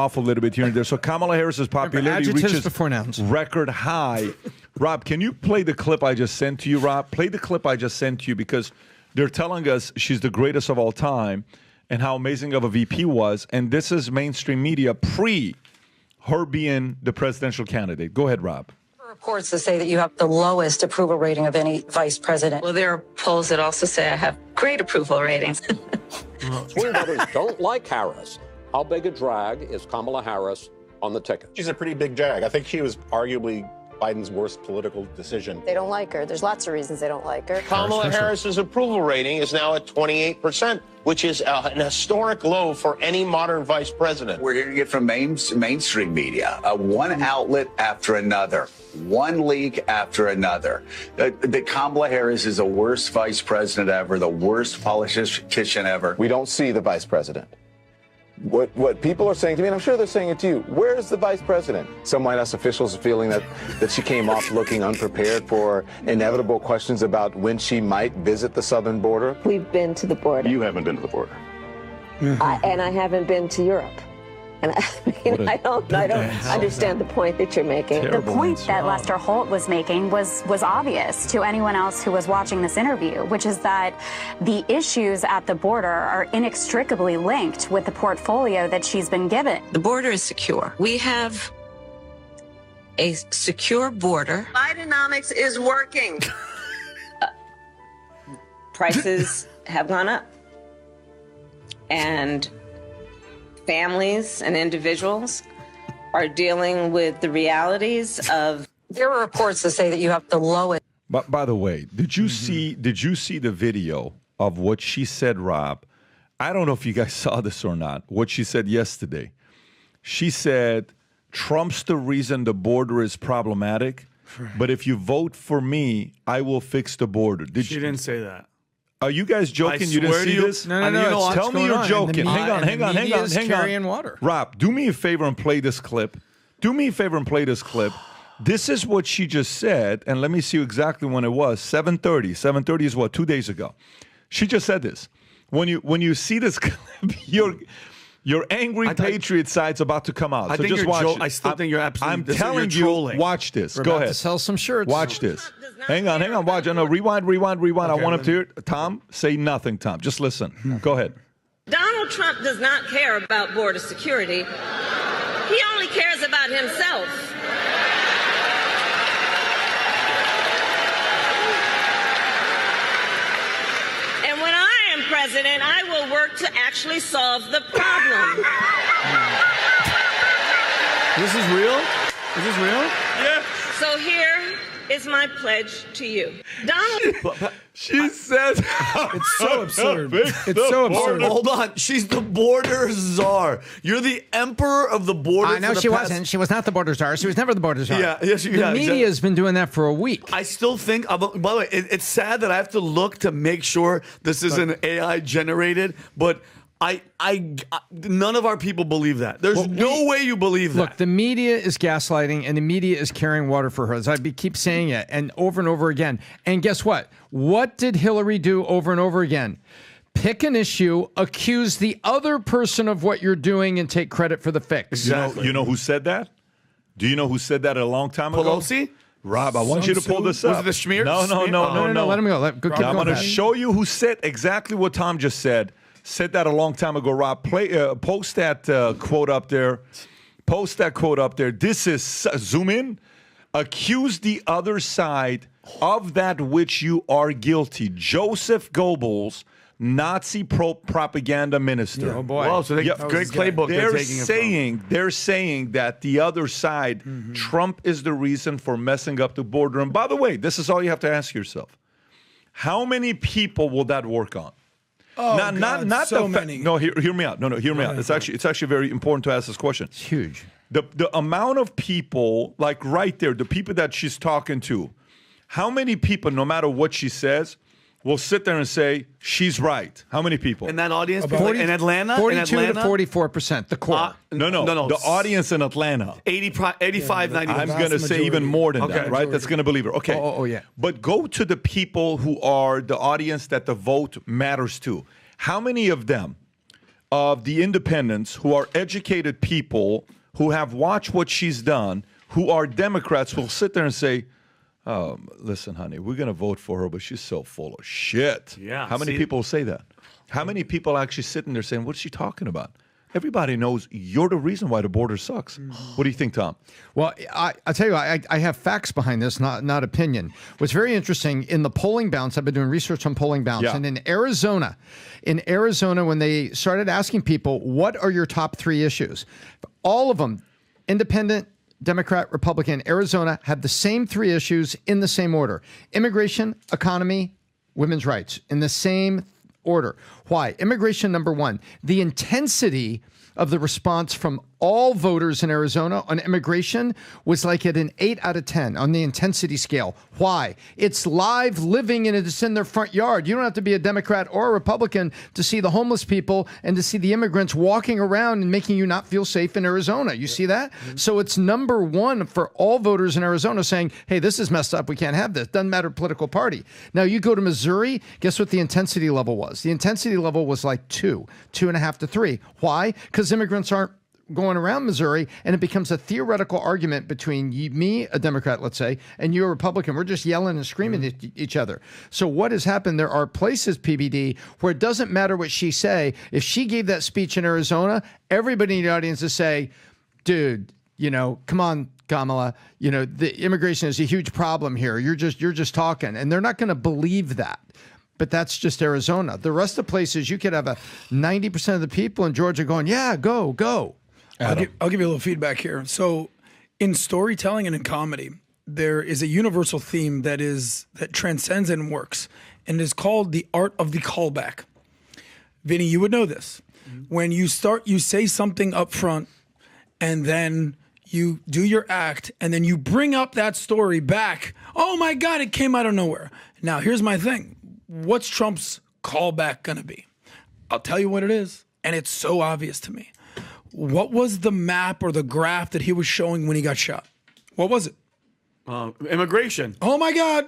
off a little bit here and there. So Kamala Harris's popularity reaches before nouns. record high. Rob, can you play the clip I just sent to you, Rob? Play the clip I just sent to you because they're telling us she's the greatest of all time and how amazing of a VP was. And this is mainstream media pre her being the presidential candidate. Go ahead, Rob. Reports that say that you have the lowest approval rating of any vice president. Well, there are polls that also say I have great approval ratings. Swing voters don't like Harris. How big a drag is Kamala Harris on the ticket? She's a pretty big drag. I think she was arguably Biden's worst political decision. They don't like her. There's lots of reasons they don't like her. Kamala Harris's approval rating is now at 28%, which is an historic low for any modern vice president. We're hearing it from mainstream media, one outlet after another, one leak after another. That Kamala Harris is the worst vice president ever, the worst politician ever. We don't see the vice president. What people are saying to me, and I'm sure they're saying it to you, where's the vice president? Some White House officials are feeling that she came off looking unprepared for inevitable questions about when she might visit the southern border. We've been to the border. You haven't been to the border. And I haven't been to Europe. And I don't understand the point that you're making. The point that Lester Holt was making was obvious to anyone else who was watching this interview, which is that the issues at the border are inextricably linked with the portfolio that she's been given. The border is secure. We have a secure border. Bidenomics is working. Prices have gone up. And families and individuals are dealing with the realities of. There are reports that say that you have the lowest. But by the way, did you see the video of what she said, Rob? I don't know if you guys saw this or not. What she said yesterday. She said, Trump's the reason the border is problematic, but if you vote for me, I will fix the border. She didn't say that. Are you guys joking? You didn't see this? No. Tell me you're joking. Hang on. Carrying water. Rob, do me a favor and play this clip. This is what she just said, and let me see exactly when it was. 7:30. 7:30 is what? 2 days ago. She just said this. When you see this clip, your angry patriot side's about to come out. So just watch it. I still think you're absolutely. I'm telling you, watch this. We're Go about ahead. to sell some shirts. Watch this. Hang on. Watch. No, rewind. Okay, I want him to hear it. Tom, say nothing, Tom. Just listen. Go ahead. Donald Trump does not care about border security. He only cares about himself. And when I am president, I will work to actually solve the problem. This is real? Yeah. So here is my pledge to you. Donald. She says it's so absurd. It's so absurd. Hold on. She's the border czar. You're the emperor of the border. I know she wasn't. She was not the border czar. She was never the border czar. The media has been doing that for a week. I still think, by the way, it's sad that I have to look to make sure this isn't AI generated, but none of our people believe that. There's no way you believe that. Look, the media is gaslighting, and the media is carrying water for her. As I keep saying it, and over again. And guess what? What did Hillary do over and over again? Pick an issue, accuse the other person of what you're doing, and take credit for the fix. Exactly. You know who said that? Do you know who said that a long time ago? Pelosi? Rob, I want you to pull this up. Was it the Schmear? No. Let him go. I'm going to show you who said exactly what Tom just said. Said that a long time ago, Rob. Post that quote up there. Post that quote up there. This is, zoom in. Accuse the other side of that which you are guilty. Joseph Goebbels, Nazi propaganda minister. Oh boy! Wow, so great playbook. They're saying that the other side, Trump is the reason for messing up the border. And by the way, this is all you have to ask yourself: how many people will that work on? Oh, not so many. No, hear me out. No, hear me out. It's actually very important to ask this question. It's huge. The amount of people, like right there, the people that she's talking to, how many people, no matter what she says, will sit there and say, she's right? How many people? In that audience? In Atlanta? 42 to 44%, the core. No. The audience in Atlanta. 85, 90. I'm going to say even more than that, right? That's going to believe her. Okay. Oh, yeah. But go to the people who are the audience that the vote matters to. How many of them of the independents who are educated people who have watched what she's done, who are Democrats, will sit there and say, oh, listen, honey, we're going to vote for her, but she's so full of shit. Yeah. How many people say that? How many people actually sitting there saying, what's she talking about? Everybody knows you're the reason why the border sucks. What do you think, Tom? Well, I tell you, I have facts behind this, not opinion. What's very interesting, in the polling bounce, I've been doing research on polling bounce, and in Arizona, when they started asking people, what are your top 3 issues? All of them, independent, Democrat, Republican, Arizona, have the same 3 issues in the same order. Immigration, economy, women's rights, in the same order. Why? Immigration, number 1. The intensity of the response from all voters in Arizona on immigration was like at an 8 out of 10 on the intensity scale. Why? It's live, living, and it's in their front yard. You don't have to be a Democrat or a Republican to see the homeless people and to see the immigrants walking around and making you not feel safe in Arizona. You see that? So it's number 1 for all voters in Arizona saying, hey, this is messed up. We can't have this. Doesn't matter political party. Now you go to Missouri, guess what the intensity level was? The intensity level was like 2.5 to 3. Why? Because immigrants aren't going around Missouri, and it becomes a theoretical argument between me, a Democrat, let's say, and you, a Republican. We're just yelling and screaming at each other. So what has happened, there are places, PBD, where it doesn't matter what she say. If she gave that speech in Arizona, everybody in the audience would say, dude, come on, Kamala, the immigration is a huge problem here. You're just talking. And they're not going to believe that. But that's just Arizona. The rest of the places, you could have 90% of the people in Georgia going, yeah, go. I'll give you a little feedback here. So in storytelling and in comedy, there is a universal theme that transcends and works, and it is called the art of the callback. Vinny, you would know this. When you say something up front, and then you do your act, and then you bring up that story back. Oh my God, it came out of nowhere. Now, here's my thing. What's Trump's callback going to be? I'll tell you what it is, and it's so obvious to me. What was the map or the graph that he was showing when he got shot? What was it? Immigration. Oh my God.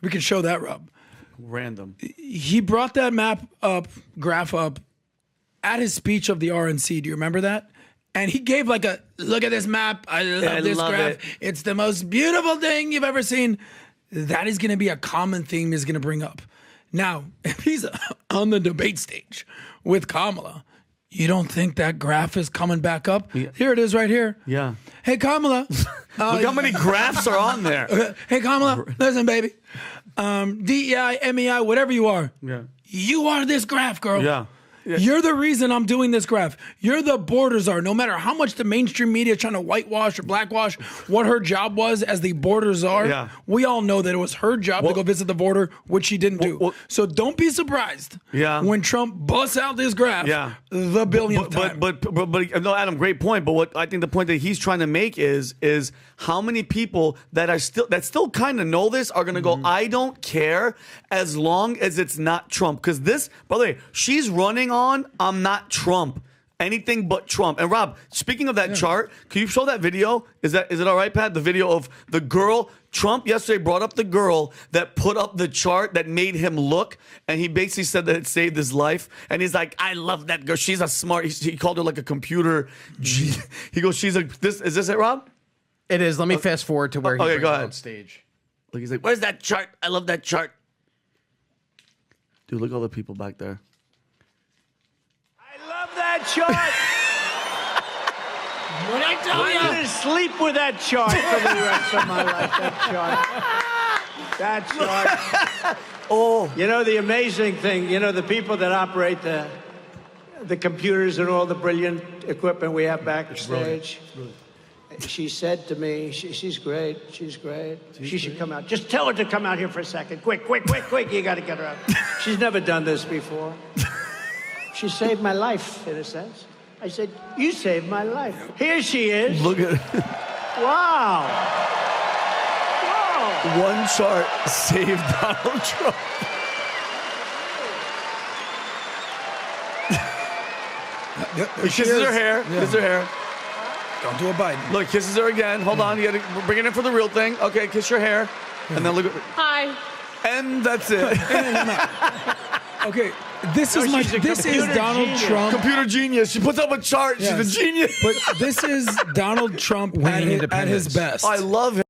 We can show that, Rob. Random. He brought that graph up at his speech of the RNC. Do you remember that? And he gave look at this map. I love this graph. It's the most beautiful thing you've ever seen. That is going to be a common theme he's going to bring up. Now, if he's on the debate stage with Kamala, you don't think that graph is coming back up? Yeah. Here it is right here. Yeah. Hey, Kamala. Look how many graphs are on there. Hey, Kamala, listen, baby. DEI, MEI, whatever you are. Yeah. You are this graph, girl. Yeah. Yeah. You're the reason I'm doing this graph. You're the border czar. No matter how much the mainstream media is trying to whitewash or blackwash what her job was as the border czar, we all know that it was her job to go visit the border, which she didn't do. So don't be surprised when Trump busts out this graph the billionth time. But no, Adam, great point. But what I think the point that he's trying to make is how many people that still kind of know this are going to go, I don't care as long as it's not Trump. Because this, by the way, she's running on, I'm not Trump. Anything but Trump. And Rob, speaking of that chart, can you show that video? Is it all right, Pat? The video of the girl. Trump yesterday brought up the girl that put up the chart that made him look, and he basically said that it saved his life. And he's like, I love that girl. She's a smart. He called her like a computer. He goes, is this it, Rob? It is. Let me fast forward to where he brings it on stage. Look, he's like, where's that chart? I love that chart. Dude, look at all the people back there. That chart. When I tell you, I'm going to sleep with that chart for the rest of my life. That chart. Oh, the amazing thing. The people that operate the computers and all the brilliant equipment we have backstage. She said to me, she's great. She's great. She should come out. Just tell her to come out here for a second. Quick. You got to get her out. She's never done this before. She saved my life, in a sense. I said, you saved my life. Here she is. Look at it. Wow. One chart saved Donald Trump. He kisses her hair. Kisses her hair. Don't do a Biden. Look, kisses her again. Hold on. You got to bring it in for the real thing. Okay, kiss your hair. And then look at... Hi. And that's it. Okay. This is Donald Trump. Computer genius. She puts up a chart. Yes. She's a genius. But this is Donald Trump at his best. I love